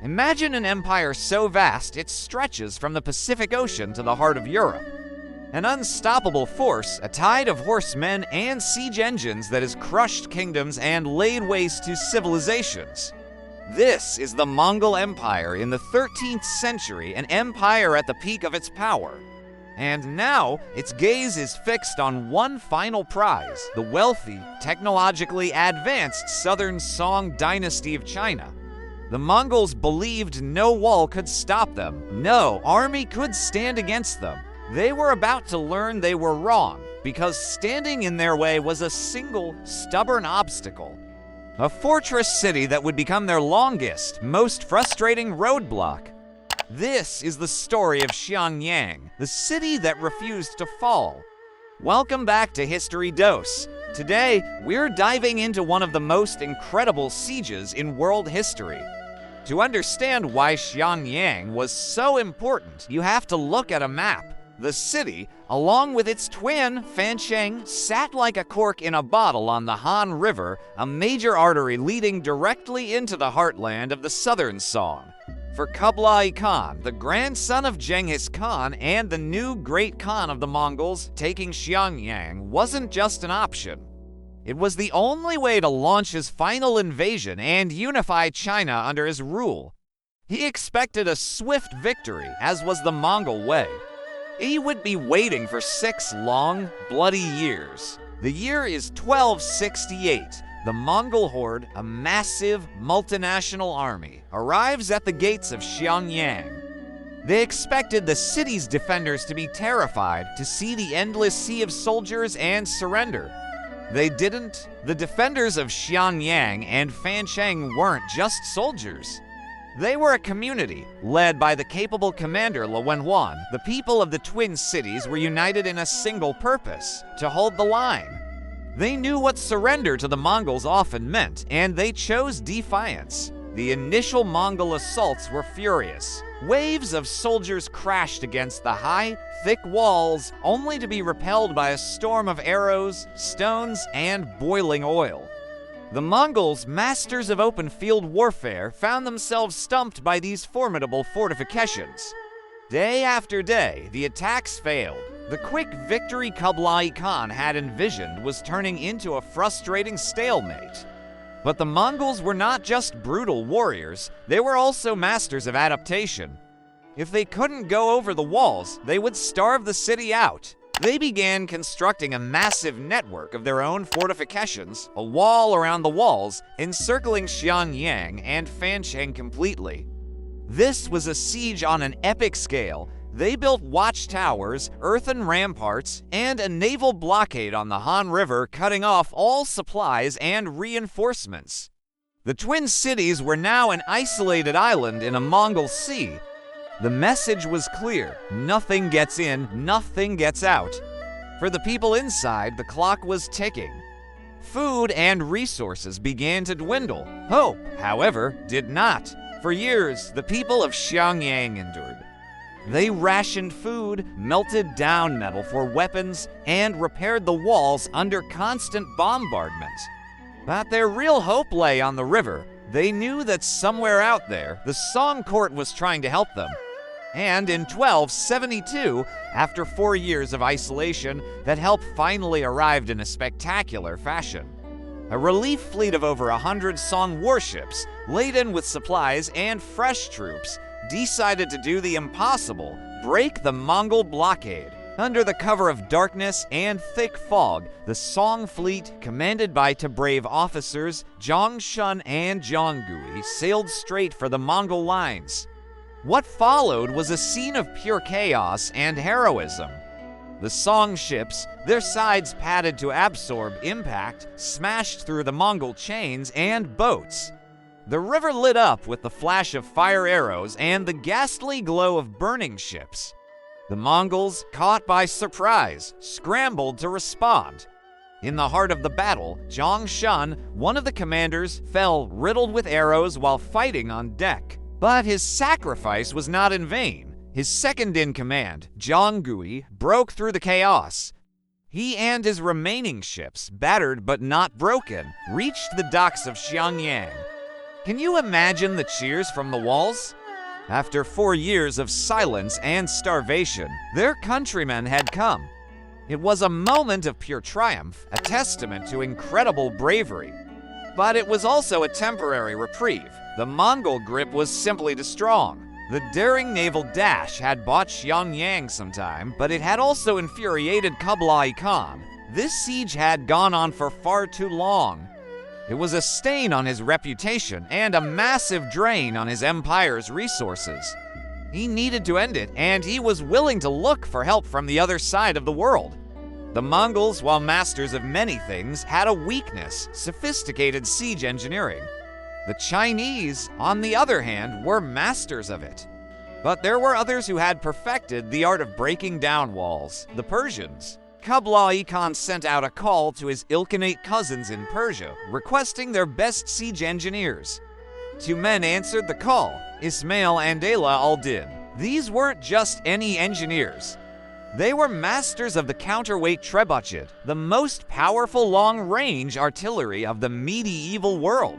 Imagine an empire so vast it stretches from the Pacific Ocean to the heart of Europe. An unstoppable force, a tide of horsemen and siege engines that has crushed kingdoms and laid waste to civilizations. This is the Mongol Empire in the 13th century, an empire at the peak of its power. And now, its gaze is fixed on one final prize, the wealthy, technologically advanced southern Song Dynasty of China. The Mongols believed no wall could stop them, no army could stand against them. They were about to learn they were wrong, because standing in their way was a single, stubborn obstacle. A fortress city that would become their longest, most frustrating roadblock. This is the story of Xiangyang, the city that refused to fall. Welcome back to History Dose. Today, we're diving into one of the most incredible sieges in world history. To understand why Xiangyang was so important, you have to look at a map. The city, along with its twin, Fan-ch'eng, sat like a cork in a bottle on the Han River, a major artery leading directly into the heartland of the southern Song. For Kublai Khan, the grandson of Genghis Khan and the new great Khan of the Mongols, taking Xiangyang wasn't just an option. It was the only way to launch his final invasion and unify China under his rule. He expected a swift victory, as was the Mongol way. He would be waiting for 6 long, bloody years. The year is 1268. The Mongol horde, a massive, multinational army, arrives at the gates of Xiangyang. They expected the city's defenders to be terrified to see the endless sea of soldiers and surrender. They didn't. The defenders of Xiangyang and Fan-ch'eng weren't just soldiers. They were a community, led by the capable commander Lu Wenhuan. The people of the twin cities were united in a single purpose, to hold the line. They knew what surrender to the Mongols often meant, and they chose defiance. The initial Mongol assaults were furious. Waves of soldiers crashed against the high, thick walls, only to be repelled by a storm of arrows, stones, and boiling oil. The Mongols, masters of open field warfare, found themselves stumped by these formidable fortifications. Day after day, the attacks failed. The quick victory Kublai Khan had envisioned was turning into a frustrating stalemate. But the Mongols were not just brutal warriors, they were also masters of adaptation. If they couldn't go over the walls, they would starve the city out. They began constructing a massive network of their own fortifications, a wall around the walls, encircling Xiangyang and Fan-ch'eng completely. This was a siege on an epic scale. They built watchtowers, earthen ramparts, and a naval blockade on the Han River, cutting off all supplies and reinforcements. The twin cities were now an isolated island in a Mongol sea. The message was clear: nothing gets in, nothing gets out. For the people inside, the clock was ticking. Food and resources began to dwindle. Hope, however, did not. For years, the people of Xiangyang endured. They rationed food, melted down metal for weapons, and repaired the walls under constant bombardment. But their real hope lay on the river. They knew that somewhere out there, the Song court was trying to help them. And in 1272, after 4 years of isolation, that help finally arrived in a spectacular fashion. A relief fleet of over 100 Song warships, laden with supplies and fresh troops, decided to do the impossible: break the Mongol blockade. Under the cover of darkness and thick fog, the Song fleet, commanded by two brave officers, Zhang Shun and Zhang Gui, sailed straight for the Mongol lines. What followed was a scene of pure chaos and heroism. The Song ships, their sides padded to absorb impact, smashed through the Mongol chains and boats. The river lit up with the flash of fire arrows and the ghastly glow of burning ships. The Mongols, caught by surprise, scrambled to respond. In the heart of the battle, Zhang Shun, one of the commanders, fell riddled with arrows while fighting on deck. But his sacrifice was not in vain. His second-in-command, Zhang Gui, broke through the chaos. He and his remaining ships, battered but not broken, reached the docks of Xiangyang. Can you imagine the cheers from the walls? After 4 years of silence and starvation, their countrymen had come. It was a moment of pure triumph, a testament to incredible bravery. But it was also a temporary reprieve. The Mongol grip was simply too strong. The daring naval dash had bought Xiangyang some time, but it had also infuriated Kublai Khan. This siege had gone on for far too long. It was a stain on his reputation and a massive drain on his empire's resources. He needed to end it, and he was willing to look for help from the other side of the world. The Mongols, while masters of many things, had a weakness: sophisticated siege engineering. The Chinese, on the other hand, were masters of it. But there were others who had perfected the art of breaking down walls: the Persians. Kublai Khan sent out a call to his Ilkhanate cousins in Persia, requesting their best siege engineers. 2 men answered the call: Ismail and Ala al-Din. These weren't just any engineers. They were masters of the counterweight trebuchet, the most powerful long-range artillery of the medieval world.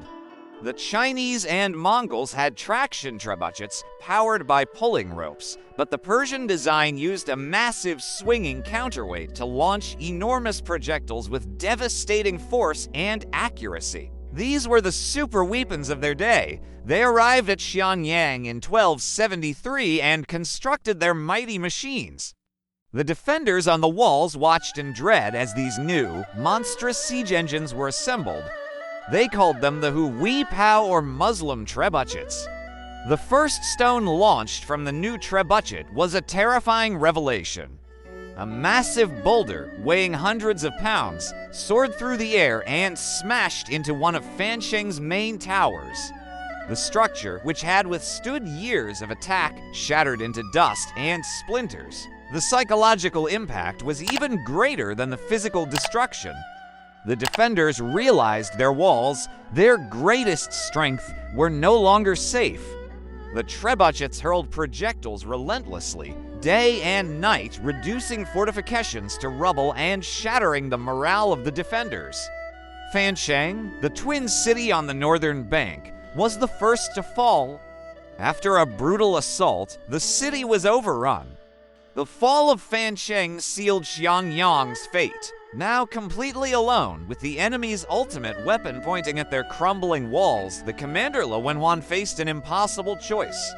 The Chinese and Mongols had traction trebuchets powered by pulling ropes, but the Persian design used a massive swinging counterweight to launch enormous projectiles with devastating force and accuracy. These were the super weapons of their day. They arrived at Xiangyang in 1273 and constructed their mighty machines. The defenders on the walls watched in dread as these new, monstrous siege engines were assembled. They called them the Hui Pao or Muslim trebuchets. The first stone launched from the new trebuchet was a terrifying revelation. A massive boulder, weighing hundreds of pounds, soared through the air and smashed into one of Fan-ch'eng's main towers. The structure, which had withstood years of attack, shattered into dust and splinters. The psychological impact was even greater than the physical destruction. The defenders realized their walls, their greatest strength, were no longer safe. The trebuchets hurled projectiles relentlessly, day and night, reducing fortifications to rubble and shattering the morale of the defenders. Fan-ch'eng, the twin city on the northern bank, was the first to fall. After a brutal assault, the city was overrun. The fall of Fan-ch'eng sealed Xiangyang's fate. Now completely alone, with the enemy's ultimate weapon pointing at their crumbling walls, the commander Lo Wenhuan faced an impossible choice.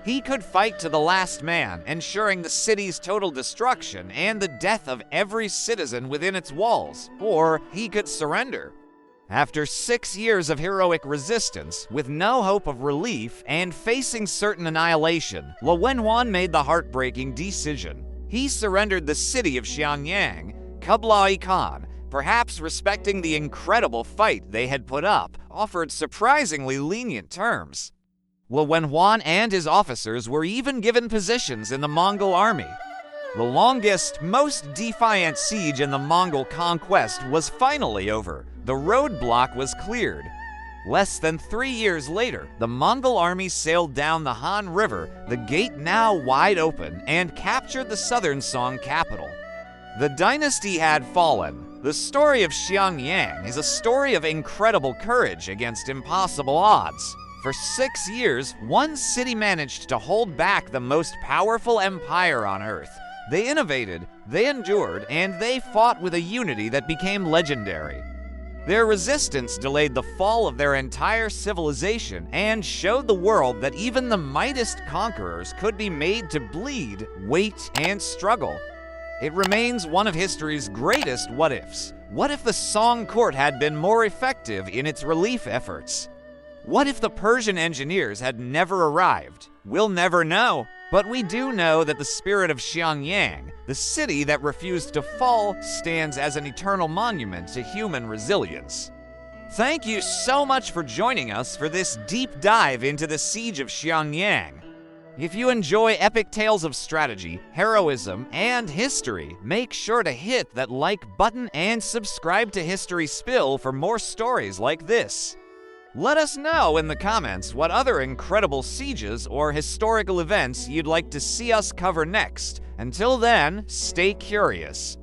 He could fight to the last man, ensuring the city's total destruction and the death of every citizen within its walls, or he could surrender. After 6 years of heroic resistance, with no hope of relief and facing certain annihilation, Lo Wenhuan made the heartbreaking decision. He surrendered the city of Xiangyang. Kublai Khan, perhaps respecting the incredible fight they had put up, offered surprisingly lenient terms. Lo Wenhuan and his officers were even given positions in the Mongol army. The longest, most defiant siege in the Mongol conquest was finally over. The roadblock was cleared. Less than 3 years later, the Mongol army sailed down the Han River, the gate now wide open, and captured the southern Song capital. The dynasty had fallen. The story of Xiangyang is a story of incredible courage against impossible odds. For 6 years, one city managed to hold back the most powerful empire on Earth. They innovated, they endured, and they fought with a unity that became legendary. Their resistance delayed the fall of their entire civilization and showed the world that even the mightiest conquerors could be made to bleed, wait, and struggle. It remains one of history's greatest what-ifs. What if the Song court had been more effective in its relief efforts? What if the Persian engineers had never arrived? We'll never know. But we do know that the spirit of Xiangyang, the city that refused to fall, stands as an eternal monument to human resilience. Thank you so much for joining us for this deep dive into the siege of Xiangyang. If you enjoy epic tales of strategy, heroism, and history, make sure to hit that like button and subscribe to History Spill for more stories like this. Let us know in the comments what other incredible sieges or historical events you'd like to see us cover next. Until then, stay curious.